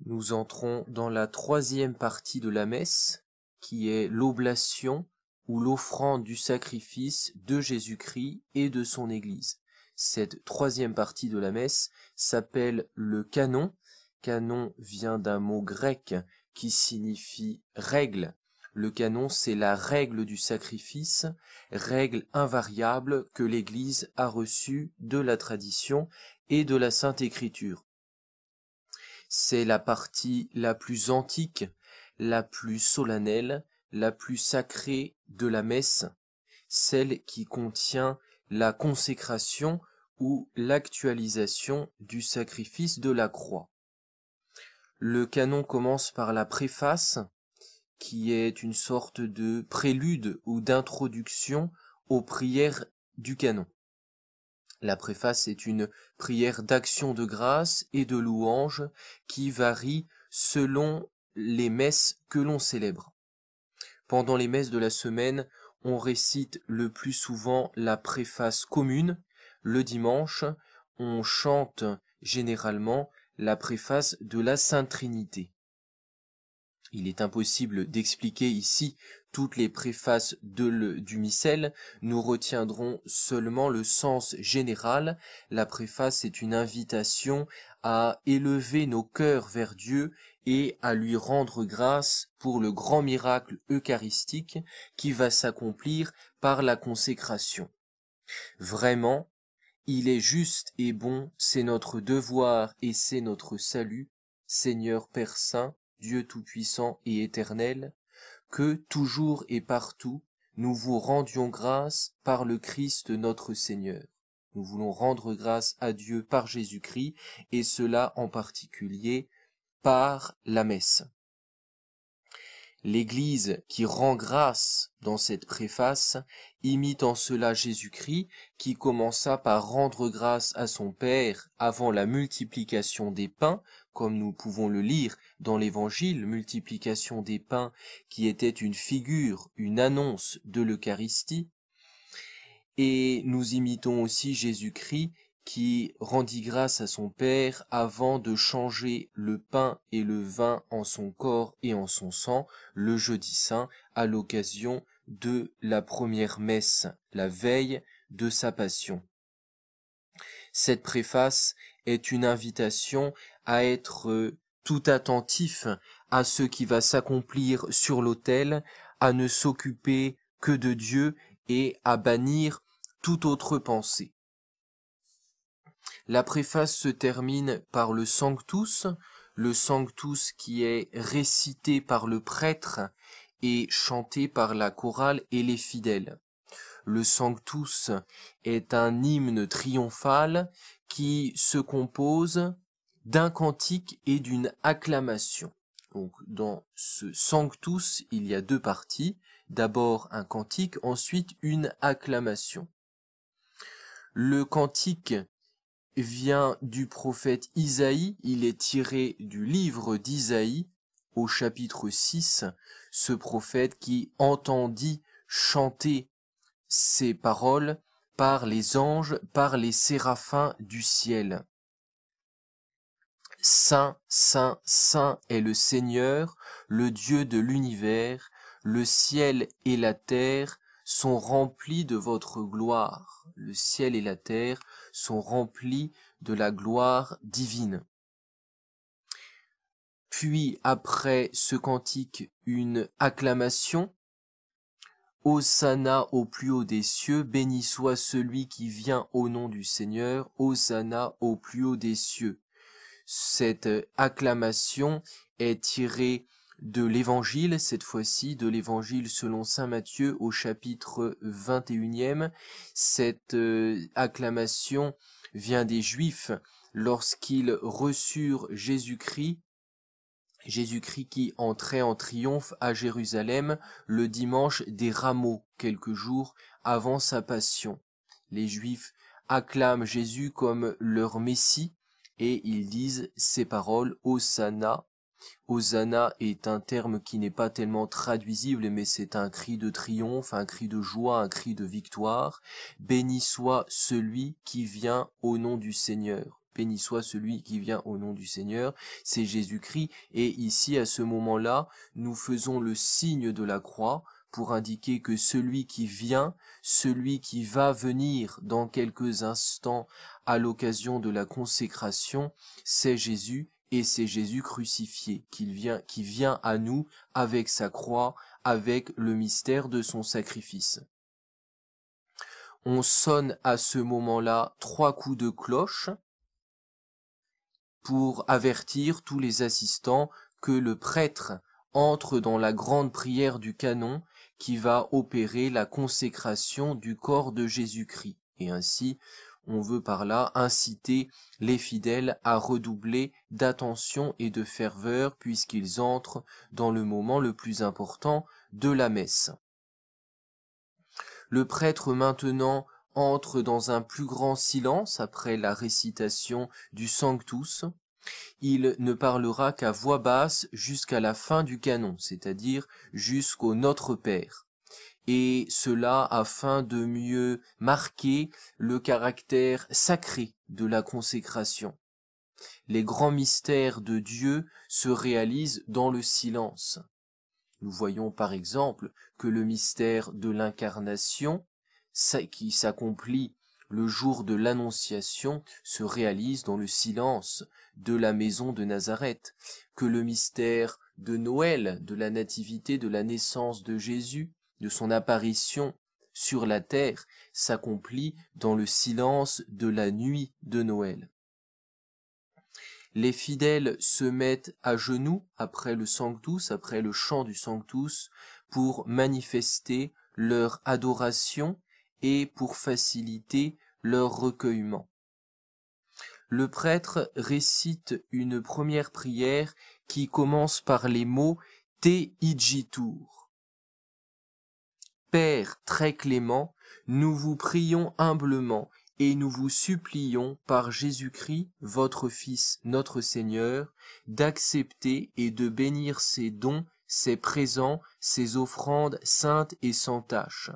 Nous entrons dans la troisième partie de la messe, qui est l'oblation ou l'offrande du sacrifice de Jésus-Christ et de son Église. Cette troisième partie de la messe s'appelle le canon. Canon vient d'un mot grec qui signifie règle. Le canon, c'est la règle du sacrifice, règle invariable que l'Église a reçue de la tradition et de la Sainte Écriture. C'est la partie la plus antique, la plus solennelle, la plus sacrée de la messe, celle qui contient la consécration ou l'actualisation du sacrifice de la croix. Le canon commence par la préface, qui est une sorte de prélude ou d'introduction aux prières du canon. La préface est une prière d'action de grâce et de louange qui varie selon les messes que l'on célèbre. Pendant les messes de la semaine, on récite le plus souvent la préface commune. Le dimanche, on chante généralement la préface de la Sainte Trinité. Il est impossible d'expliquer ici toutes les préfaces du missel, nous retiendrons seulement le sens général. La préface est une invitation à élever nos cœurs vers Dieu et à lui rendre grâce pour le grand miracle eucharistique qui va s'accomplir par la consécration. Vraiment, il est juste et bon, c'est notre devoir et c'est notre salut, Seigneur Père Saint, Dieu Tout-Puissant et Éternel, que toujours et partout nous vous rendions grâce par le Christ notre Seigneur. Nous voulons rendre grâce à Dieu par Jésus-Christ, et cela en particulier par la messe. L'Église qui rend grâce dans cette préface imite en cela Jésus-Christ qui commença par rendre grâce à son Père avant la multiplication des pains, comme nous pouvons le lire dans l'Évangile, multiplication des pains qui était une figure, une annonce de l'Eucharistie. Et nous imitons aussi Jésus-Christ qui rendit grâce à son Père avant de changer le pain et le vin en son corps et en son sang le jeudi saint à l'occasion de la première messe, la veille de sa passion. Cette préface est une invitation à être tout attentif à ce qui va s'accomplir sur l'autel, à ne s'occuper que de Dieu et à bannir toute autre pensée. La préface se termine par le Sanctus qui est récité par le prêtre et chanté par la chorale et les fidèles. Le Sanctus est un hymne triomphal qui se compose d'un cantique et d'une acclamation. Donc, dans ce Sanctus, il y a deux parties. D'abord un cantique, ensuite une acclamation. Le cantique vient du prophète Isaïe, il est tiré du livre d'Isaïe au chapitre 6, ce prophète qui entendit chanter ces paroles par les anges, par les séraphins du ciel. Saint, Saint, Saint est le Seigneur, le Dieu de l'univers, le ciel et la terre sont remplis de votre gloire. Le ciel et la terre sont remplis de la gloire divine. Puis, après ce cantique, une acclamation. Hosanna au plus haut des cieux, béni soit celui qui vient au nom du Seigneur, Hosanna au plus haut des cieux. Cette acclamation est tirée de l'Évangile, cette fois-ci de l'Évangile selon saint Matthieu au chapitre 21e. Cette acclamation vient des Juifs lorsqu'ils reçurent Jésus-Christ qui entrait en triomphe à Jérusalem le dimanche des Rameaux, quelques jours avant sa passion. Les Juifs acclament Jésus comme leur Messie et ils disent ces paroles, Hosanna. Hosanna est un terme qui n'est pas tellement traduisible, mais c'est un cri de triomphe, un cri de joie, un cri de victoire. Béni soit celui qui vient au nom du Seigneur. béni soit celui qui vient au nom du Seigneur, c'est Jésus-Christ. Et ici, à ce moment-là, nous faisons le signe de la croix pour indiquer que celui qui vient, celui qui va venir dans quelques instants à l'occasion de la consécration, c'est Jésus, et c'est Jésus crucifié, qui vient à nous avec sa croix, avec le mystère de son sacrifice. On sonne à ce moment-là 3 coups de cloche pour avertir tous les assistants que le prêtre entre dans la grande prière du canon qui va opérer la consécration du corps de Jésus-Christ. Et ainsi, on veut par là inciter les fidèles à redoubler d'attention et de ferveur puisqu'ils entrent dans le moment le plus important de la messe. Le prêtre maintenant entre dans un plus grand silence après la récitation du Sanctus. Il ne parlera qu'à voix basse jusqu'à la fin du canon, c'est-à-dire jusqu'au Notre Père. Et cela afin de mieux marquer le caractère sacré de la consécration. Les grands mystères de Dieu se réalisent dans le silence. Nous voyons par exemple que le mystère de l'incarnation, qui s'accomplit le jour de l'Annonciation, se réalise dans le silence de la maison de Nazareth, que le mystère de Noël, de la nativité, de la naissance de Jésus, de son apparition sur la terre, s'accomplit dans le silence de la nuit de Noël. Les fidèles se mettent à genoux après le Sanctus, après le chant du Sanctus, pour manifester leur adoration et pour faciliter leur recueillement. Le prêtre récite une première prière qui commence par les mots « Te igitur ». Père très clément, nous vous prions humblement et nous vous supplions par Jésus-Christ, votre Fils, notre Seigneur, d'accepter et de bénir ces dons, ces présents, ces offrandes saintes et sans tache.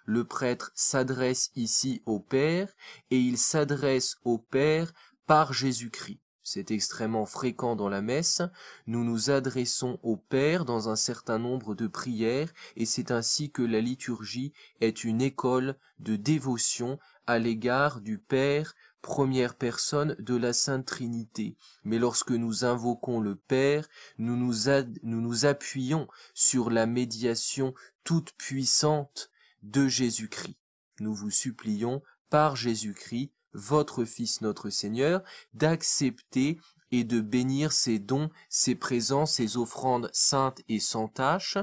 Le prêtre s'adresse ici au Père et il s'adresse au Père par Jésus-Christ. C'est extrêmement fréquent dans la messe. Nous nous adressons au Père dans un certain nombre de prières et c'est ainsi que la liturgie est une école de dévotion à l'égard du Père, première personne de la Sainte Trinité. Mais lorsque nous invoquons le Père, nous nous appuyons sur la médiation toute puissante de Jésus-Christ. Nous vous supplions par Jésus-Christ, votre Fils notre Seigneur, d'accepter et de bénir ces dons, ces présents, ces offrandes saintes et sans tache.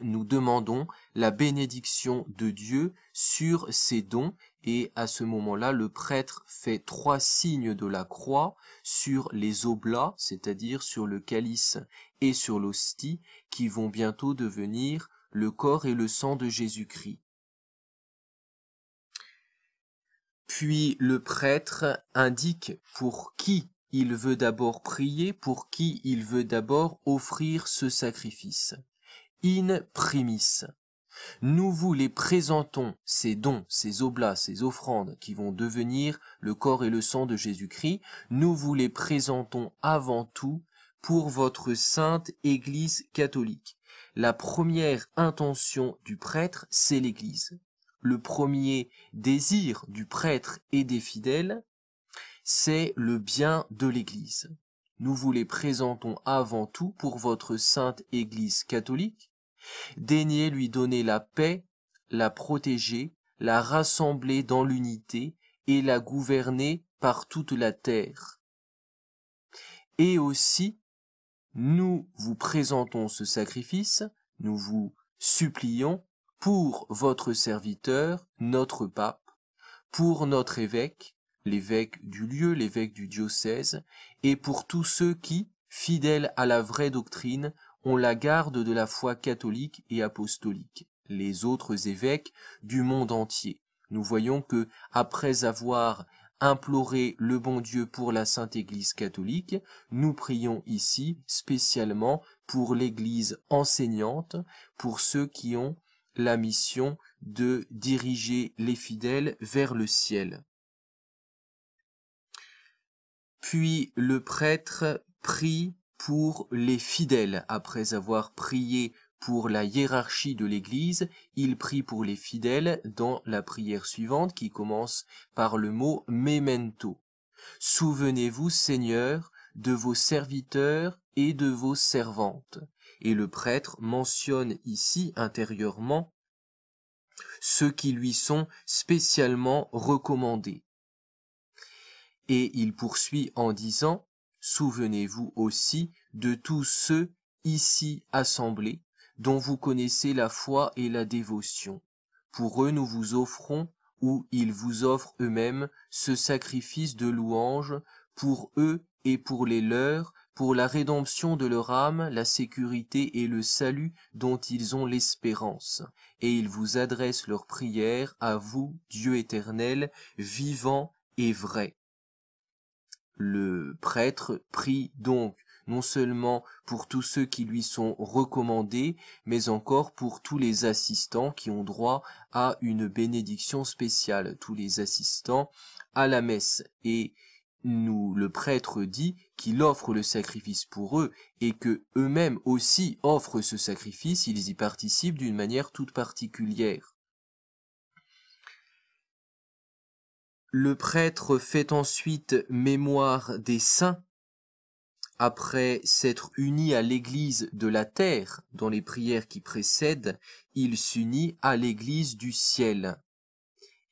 Nous demandons la bénédiction de Dieu sur ces dons et à ce moment-là, le prêtre fait 3 signes de la croix sur les oblats, c'est-à-dire sur le calice et sur l'hostie, qui vont bientôt devenir le corps et le sang de Jésus-Christ. Puis le prêtre indique pour qui il veut d'abord prier, pour qui il veut d'abord offrir ce sacrifice. In primis. Nous vous les présentons, ces dons, ces oblats, ces offrandes qui vont devenir le corps et le sang de Jésus-Christ, nous vous les présentons avant tout pour votre sainte Église catholique. La première intention du prêtre, c'est l'Église. Le premier désir du prêtre et des fidèles, c'est le bien de l'Église. Nous vous les présentons avant tout pour votre sainte Église catholique. Daignez lui donner la paix, la protéger, la rassembler dans l'unité et la gouverner par toute la terre. Et aussi, nous vous présentons ce sacrifice, nous vous supplions pour votre serviteur, notre pape, pour notre évêque, l'évêque du lieu, l'évêque du diocèse, et pour tous ceux qui, fidèles à la vraie doctrine, ont la garde de la foi catholique et apostolique, les autres évêques du monde entier. Nous voyons que, après avoir imploré le bon Dieu pour la Sainte Église catholique, nous prions ici spécialement pour l'Église enseignante, pour ceux qui ont la mission de diriger les fidèles vers le ciel. Puis le prêtre prie pour les fidèles. Après avoir prié pour la hiérarchie de l'Église, il prie pour les fidèles dans la prière suivante qui commence par le mot memento. Souvenez-vous, Seigneur, de vos serviteurs et de vos servantes. Et le prêtre mentionne ici intérieurement ceux qui lui sont spécialement recommandés. Et il poursuit en disant, souvenez-vous aussi de tous ceux ici assemblés, dont vous connaissez la foi et la dévotion. Pour eux, nous vous offrons, ou ils vous offrent eux-mêmes, ce sacrifice de louange, pour eux et pour les leurs, pour la rédemption de leur âme, la sécurité et le salut dont ils ont l'espérance. Et ils vous adressent leurs prières à vous, Dieu éternel, vivant et vrai. Le prêtre prie donc non seulement pour tous ceux qui lui sont recommandés, mais encore pour tous les assistants qui ont droit à une bénédiction spéciale, tous les assistants à la messe. Et le prêtre dit qu'il offre le sacrifice pour eux et que eux-mêmes aussi offrent ce sacrifice, ils y participent d'une manière toute particulière. Le prêtre fait ensuite mémoire des saints. Après s'être uni à l'Église de la terre dans les prières qui précèdent, il s'unit à l'Église du ciel.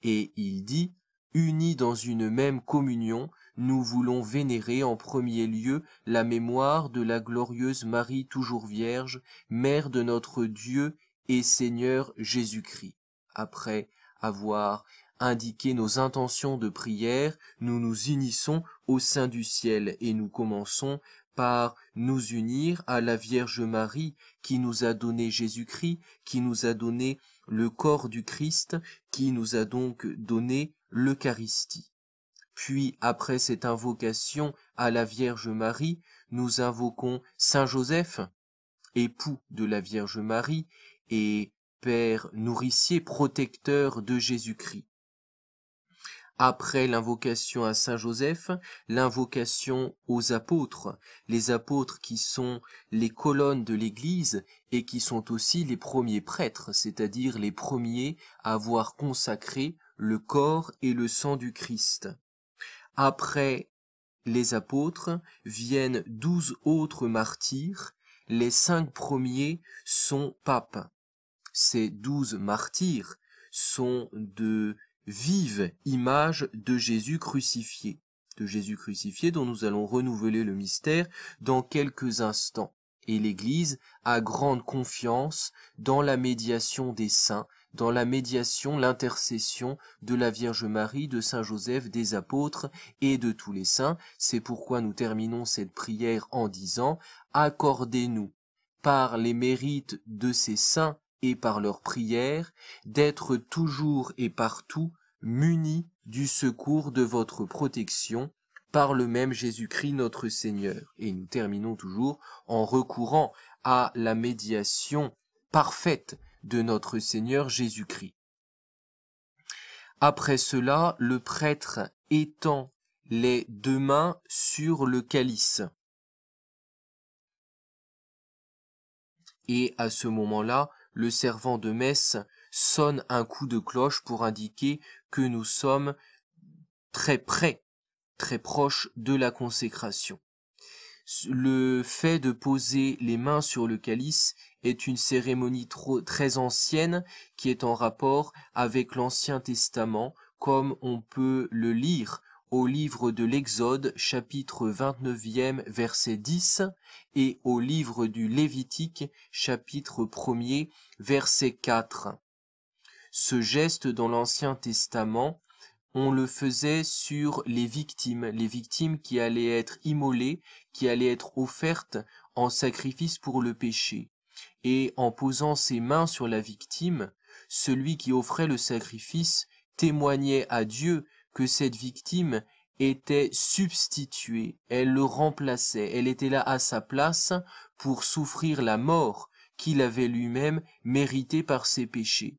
Et il dit, unis dans une même communion, nous voulons vénérer en premier lieu la mémoire de la glorieuse Marie toujours vierge, mère de notre Dieu et Seigneur Jésus-Christ. Après avoir indiqué nos intentions de prière, nous nous unissons au sein du ciel et nous commençons par nous unir à la Vierge Marie qui nous a donné Jésus-Christ, qui nous a donné le corps du Christ, qui nous a donc donné l'Eucharistie. Puis, après cette invocation à la Vierge Marie, nous invoquons Saint Joseph, époux de la Vierge Marie, et Père nourricier protecteur de Jésus-Christ. Après l'invocation à Saint Joseph, l'invocation aux apôtres, les apôtres qui sont les colonnes de l'Église et qui sont aussi les premiers prêtres, c'est-à-dire les premiers à avoir consacré le corps et le sang du Christ. Après les apôtres viennent 12 autres martyrs, les 5 premiers sont papes. Ces 12 martyrs sont de vive image de Jésus crucifié, dont nous allons renouveler le mystère dans quelques instants. Et l'Église a grande confiance dans la médiation des saints, dans la médiation, l'intercession de la Vierge Marie, de Saint Joseph, des apôtres et de tous les saints. C'est pourquoi nous terminons cette prière en disant « Accordez-nous, par les mérites de ces saints, et par leur prière, d'être toujours et partout munis du secours de votre protection, par le même Jésus-Christ notre Seigneur. » Et nous terminons toujours en recourant à la médiation parfaite de notre Seigneur Jésus-Christ. Après cela, le prêtre étend les 2 mains sur le calice. Et à ce moment-là, le servant de messe sonne un coup de cloche pour indiquer que nous sommes très près, très proches de la consécration. Le fait de poser les mains sur le calice est une cérémonie très ancienne qui est en rapport avec l'Ancien Testament, comme on peut le lire au livre de l'Exode, chapitre 29e, verset 10, et au livre du Lévitique, chapitre 1er, verset 4. Ce geste dans l'Ancien Testament, on le faisait sur les victimes qui allaient être immolées, qui allaient être offertes en sacrifice pour le péché. Et en posant ses mains sur la victime, celui qui offrait le sacrifice témoignait à Dieu que cette victime était substituée, elle le remplaçait, elle était là à sa place pour souffrir la mort qu'il avait lui-même méritée par ses péchés.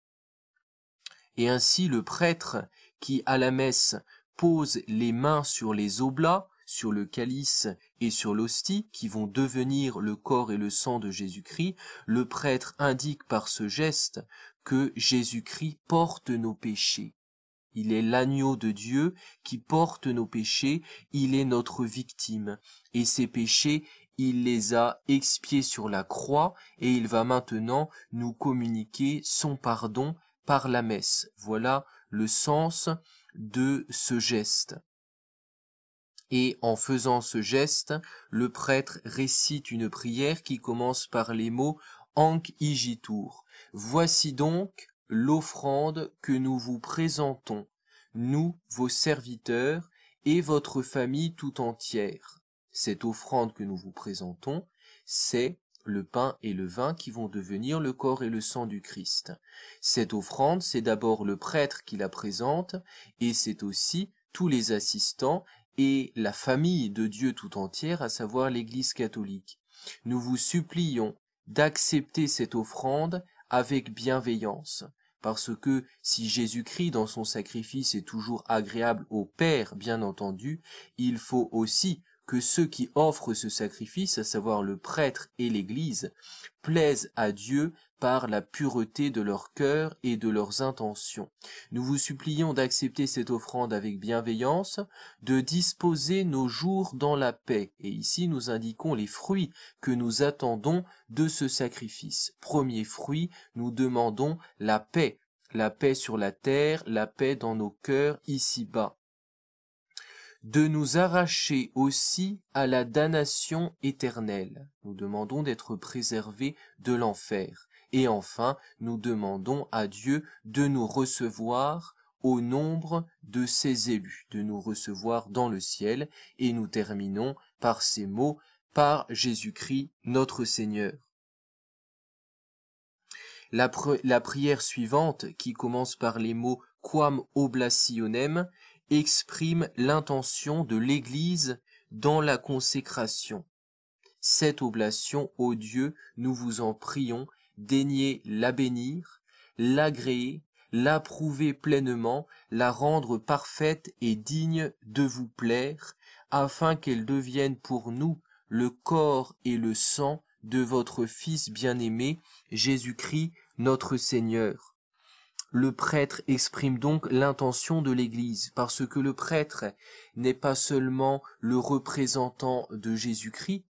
Et ainsi le prêtre qui, à la messe, pose les mains sur les oblats, sur le calice et sur l'hostie, qui vont devenir le corps et le sang de Jésus-Christ, le prêtre indique par ce geste que Jésus-Christ porte nos péchés. Il est l'agneau de Dieu qui porte nos péchés, il est notre victime. Et ces péchés, il les a expiés sur la croix et il va maintenant nous communiquer son pardon par la messe. Voilà le sens de ce geste. Et en faisant ce geste, le prêtre récite une prière qui commence par les mots « Hanc igitur ». Voici donc l'offrande que nous vous présentons, nous, vos serviteurs, et votre famille tout entière. Cette offrande que nous vous présentons, c'est le pain et le vin qui vont devenir le corps et le sang du Christ. Cette offrande, c'est d'abord le prêtre qui la présente, et c'est aussi tous les assistants et la famille de Dieu tout entière, à savoir l'Église catholique. Nous vous supplions d'accepter cette offrande avec bienveillance, parce que si Jésus-Christ dans son sacrifice est toujours agréable au Père, bien entendu, il faut aussi que ceux qui offrent ce sacrifice, à savoir le prêtre et l'Église, plaisent à Dieu par la pureté de leur cœur et de leurs intentions. Nous vous supplions d'accepter cette offrande avec bienveillance, de disposer nos jours dans la paix. Et ici, nous indiquons les fruits que nous attendons de ce sacrifice. Premier fruit, nous demandons la paix sur la terre, la paix dans nos cœurs ici-bas. De nous arracher aussi à la damnation éternelle. Nous demandons d'être préservés de l'enfer. Et enfin, nous demandons à Dieu de nous recevoir au nombre de ses élus, de nous recevoir dans le ciel, et nous terminons par ces mots, par Jésus-Christ notre Seigneur. La prière suivante, qui commence par les mots « Quam oblationem », exprime l'intention de l'Église dans la consécration. Cette oblation, ô Dieu, nous vous en prions, daignez la bénir, l'agréer, l'approuver pleinement, la rendre parfaite et digne de vous plaire, afin qu'elle devienne pour nous le corps et le sang de votre Fils bien-aimé, Jésus-Christ notre Seigneur. Le prêtre exprime donc l'intention de l'Église, parce que le prêtre n'est pas seulement le représentant de Jésus-Christ,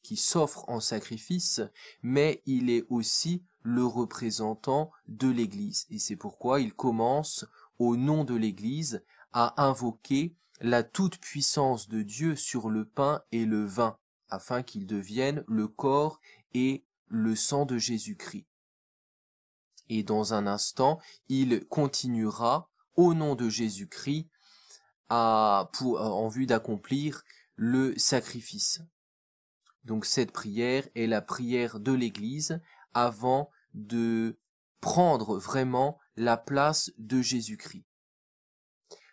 qui s'offre en sacrifice, mais il est aussi le représentant de l'Église. Et c'est pourquoi il commence, au nom de l'Église, à invoquer la toute-puissance de Dieu sur le pain et le vin, afin qu'ils deviennent le corps et le sang de Jésus-Christ. Et dans un instant, il continuera, au nom de Jésus-Christ, en vue d'accomplir le sacrifice. Donc cette prière est la prière de l'Église avant de prendre vraiment la place de Jésus-Christ.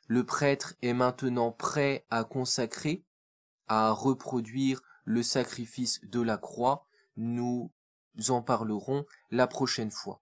Le prêtre est maintenant prêt à consacrer, à reproduire le sacrifice de la croix. Nous en parlerons la prochaine fois.